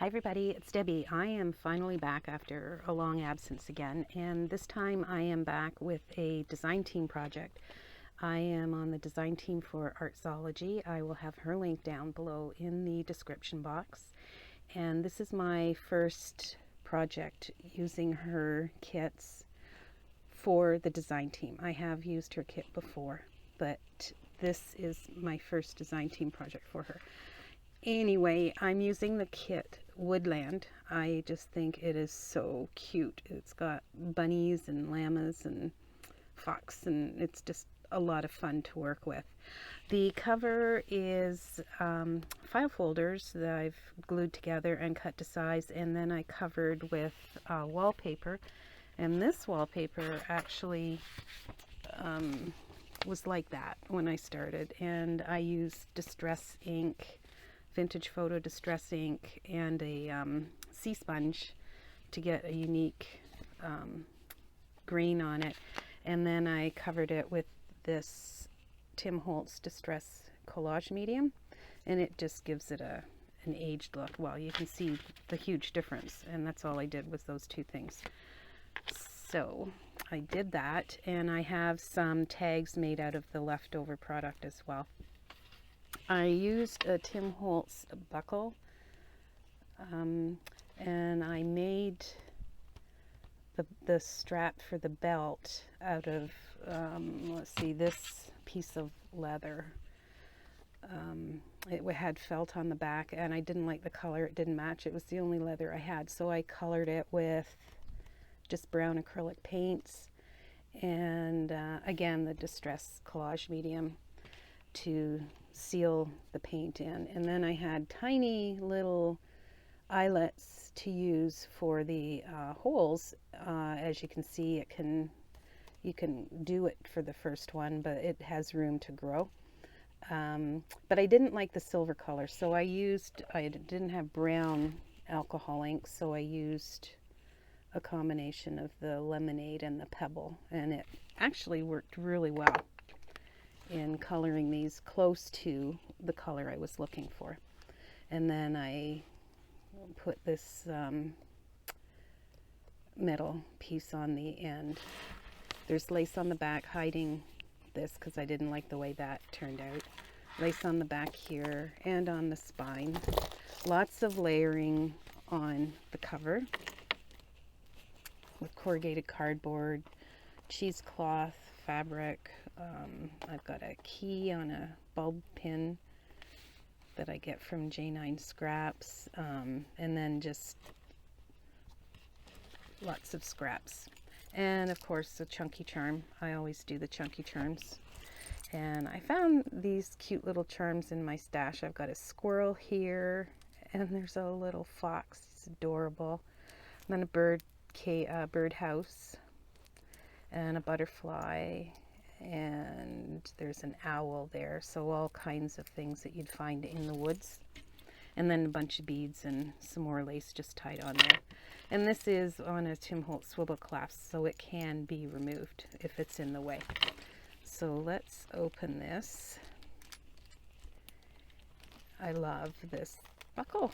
Hi everybody, it's Debbie. I am finally back after a long absence again, and this time I am back with a design team project. I am on the design team for Artzology. I will have her link down below in the description box. And this is my first project using her kits for the design team. I have used her kit before, but this is my first design team project for her. Anyway, I'm using the kit Woodland. I just think it is so cute. It's got bunnies and llamas and fox, and it's just a lot of fun to work with. The cover is file folders that I've glued together and cut to size, and then I covered with wallpaper. And this wallpaper actually was like that when I started, and I used distress ink, vintage photo distress ink, and a sea sponge to get a unique grain on it, and then I covered it with this Tim Holtz distress collage medium, and it just gives it an aged look. Well, you can see the huge difference, and that's all I did was those two things. So I did that, and I have some tags made out of the leftover product as well. I used a Tim Holtz buckle, and I made the strap for the belt out of, let's see, this piece of leather. It had felt on the back, and I didn't like the color. It didn't match. It was the only leather I had, so I colored it with just brown acrylic paints, and again, the distress collage medium to seal the paint in. And then I had tiny little eyelets to use for the holes. As you can see, you can do it for the first one, but it has room to grow. But I didn't like the silver color, so I didn't have brown alcohol ink, so I used a combination of the lemonade and the pebble, and it actually worked really well in coloring these close to the color I was looking for. And then I put this metal piece on the end. There's lace on the back hiding this because I didn't like the way that turned out. Lace on the back here and on the spine. Lots of layering on the cover with corrugated cardboard, cheesecloth, fabric. I've got a key on a bulb pin that I get from J9 scraps, and then just lots of scraps. And of course the chunky charm. I always do the chunky charms. And I found these cute little charms in my stash. I've got a squirrel here, and there's a little fox. It's adorable. And then a birdhouse, and a butterfly, and there's an owl there. So all kinds of things that you'd find in the woods. And then a bunch of beads and some more lace just tied on there. And this is on a Tim Holtz swivel clasp, so it can be removed if it's in the way. So let's open this. I love this buckle,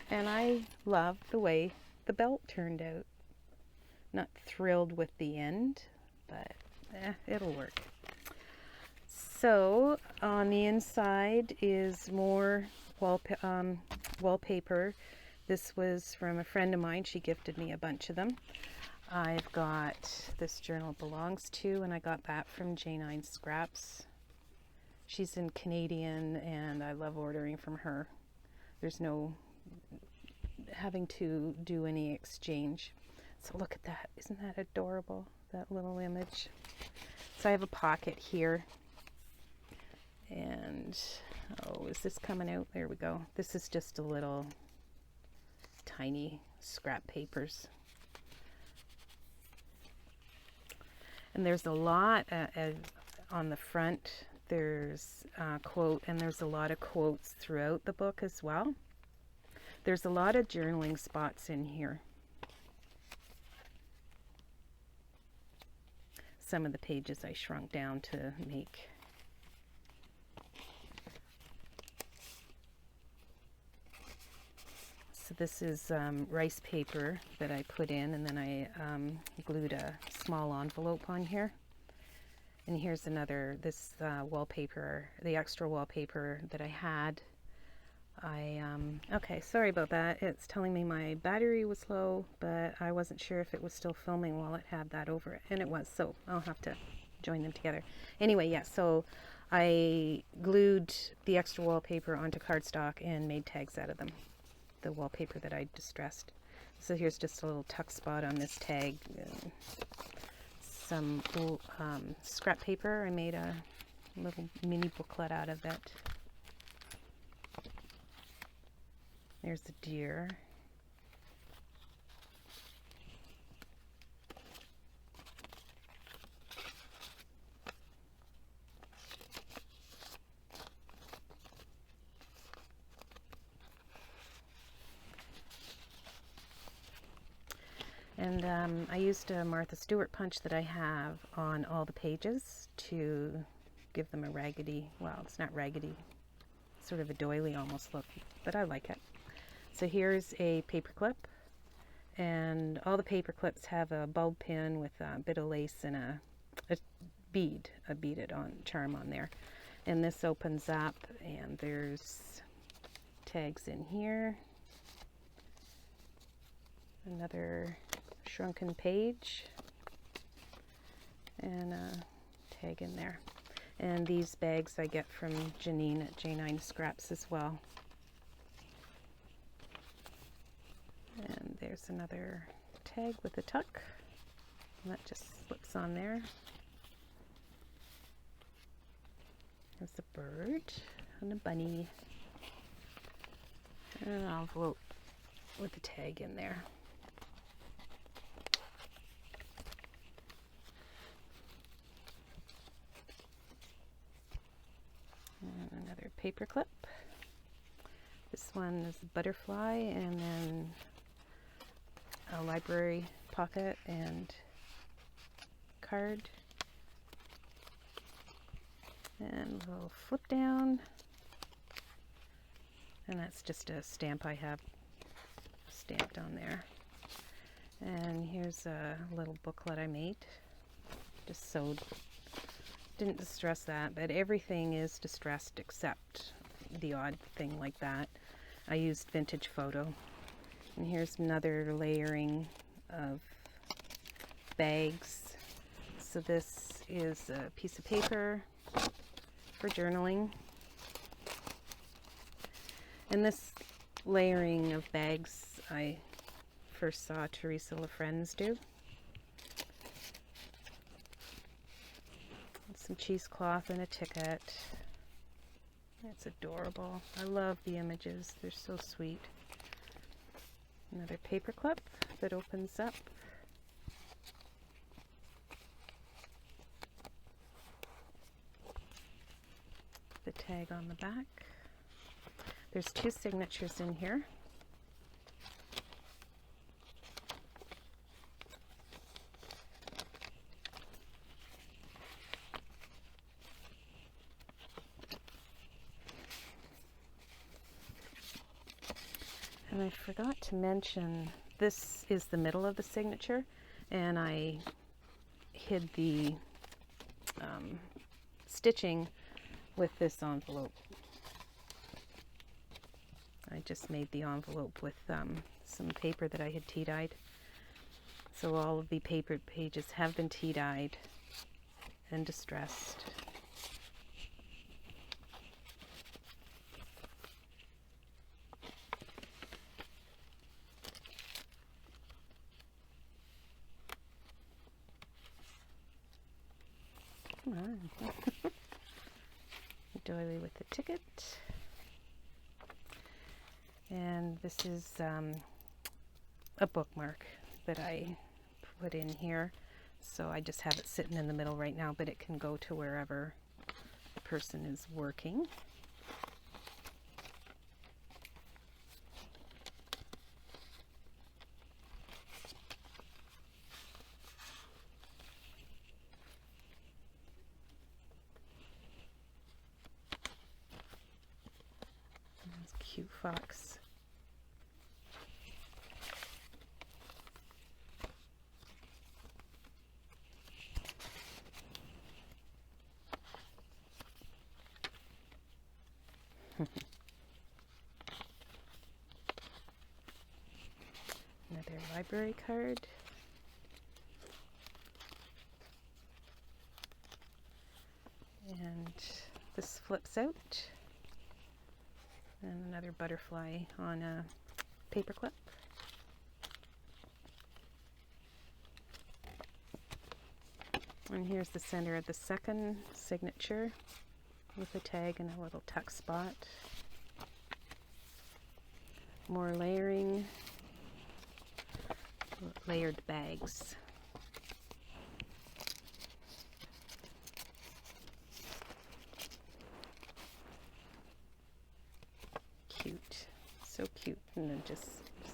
and I love the way the belt turned out. Not thrilled with the end, but it'll work. So on the inside is more wallpaper. This was from a friend of mine. She gifted me a bunch of them. I've got this journal belongs to, and I got that from J9 Scraps. She's in Canadian, and I love ordering from her. There's no having to do any exchange. So look at that. Isn't that adorable, that little image? So I have a pocket here. And, oh, is this coming out? There we go. This is just a little tiny scrap papers. And there's a lot on the front. There's a quote, and there's a lot of quotes throughout the book as well. There's a lot of journaling spots in here. Some of the pages I shrunk down to make So this is rice paper that I put in, and then I glued a small envelope on here. And here's another, this wallpaper, the extra wallpaper that I had. Okay, sorry about that. It's telling me my battery was low, but I wasn't sure if it was still filming while it had that over it. And it was, so I'll have to join them together. Anyway, yeah, so I glued the extra wallpaper onto cardstock and made tags out of them. The wallpaper that I distressed. So here's just a little tuck spot on this tag. Some scrap paper. I made a little mini booklet out of it. There's the deer. And I used a Martha Stewart punch that I have on all the pages to give them a raggedy, well, it's not raggedy, sort of a doily almost look, but I like it. So here's a paper clip, and all the paper clips have a bulb pin with a bit of lace and a beaded on charm on there. And this opens up, and there's tags in here. Another shrunken page and a tag in there. And these bags I get from Janine at J9 Scraps as well. And there's another tag with a tuck, and that just slips on there. There's a bird and a bunny and an envelope with a tag in there. And another paper clip. This one is a butterfly, and then a library pocket and card. And a little flip down. And that's just a stamp I have stamped on there. And here's a little booklet I made. Just sewed. Didn't distress that, but everything is distressed except the odd thing like that. I used Vintage Photo. And here's another layering of bags. So this is a piece of paper for journaling. And this layering of bags I first saw Teresa LaFrenz do. Some cheesecloth and a ticket. It's adorable. I love the images. They're so sweet. Another paper clip that opens up. The tag on the back. There's 2 signatures in here. And I forgot to mention, this is the middle of the signature, and I hid the stitching with this envelope. I just made the envelope with some paper that I had tea-dyed. So all of the paper pages have been tea-dyed and distressed. Come on. Doily with the ticket. And this is a bookmark that I put in here. So I just have it sitting in the middle right now, but it can go to wherever the person is working. Cute fox. another library card. And this flips out. And another butterfly on a paper clip. And here's the center of the second signature with a tag and a little tuck spot. More layering, layered bags. Cute, so cute, and then just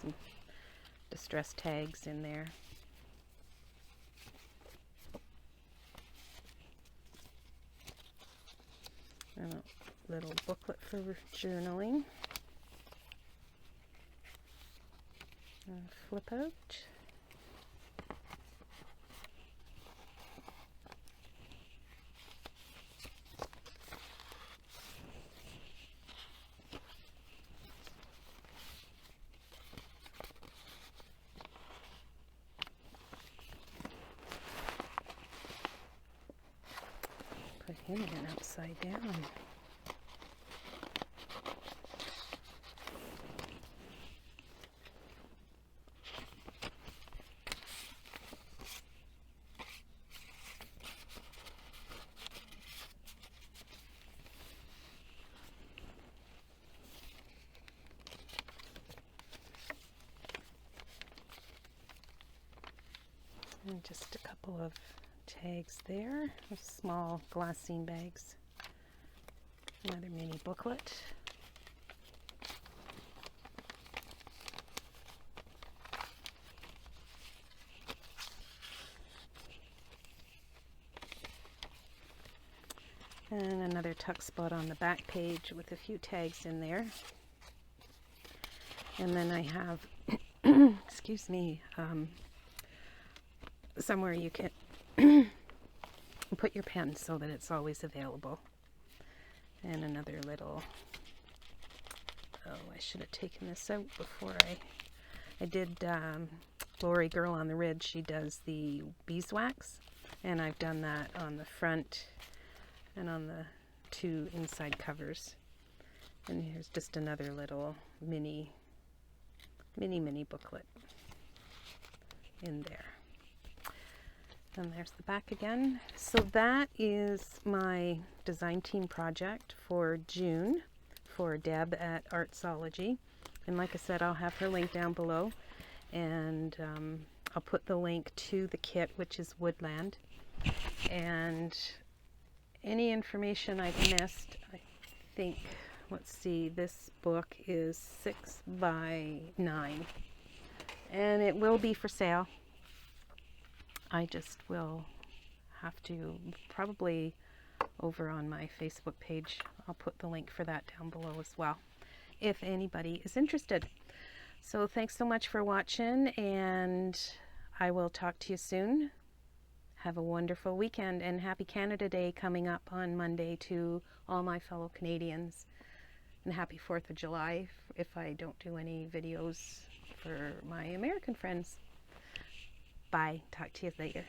some distress tags in there. And a little booklet for journaling. And flip out. Put him in upside down. And just a couple of tags there with small glassine bags. Another mini booklet. And another tuck spot on the back page with a few tags in there. And then I have, excuse me, somewhere you can put your pen so that it's always available. And another little, oh, I should have taken this out before I did Lorie Girl on the Ridge. She does the beeswax, and I've done that on the front and on the two inside covers. And here's just another little mini booklet in there. And there's the back again. So that is my design team project for June for Deb at Artzology. And like I said, I'll have her link down below. And I'll put the link to the kit, which is Woodland. And any information I've missed, I think, let's see, this book is 6 by 9. And it will be for sale. I just will have to, probably over on my Facebook page, I'll put the link for that down below as well, if anybody is interested. So thanks so much for watching, and I will talk to you soon. Have a wonderful weekend, and happy Canada Day coming up on Monday to all my fellow Canadians. And happy 4th of July if I don't do any videos for my American friends. Bye. Talk to you later.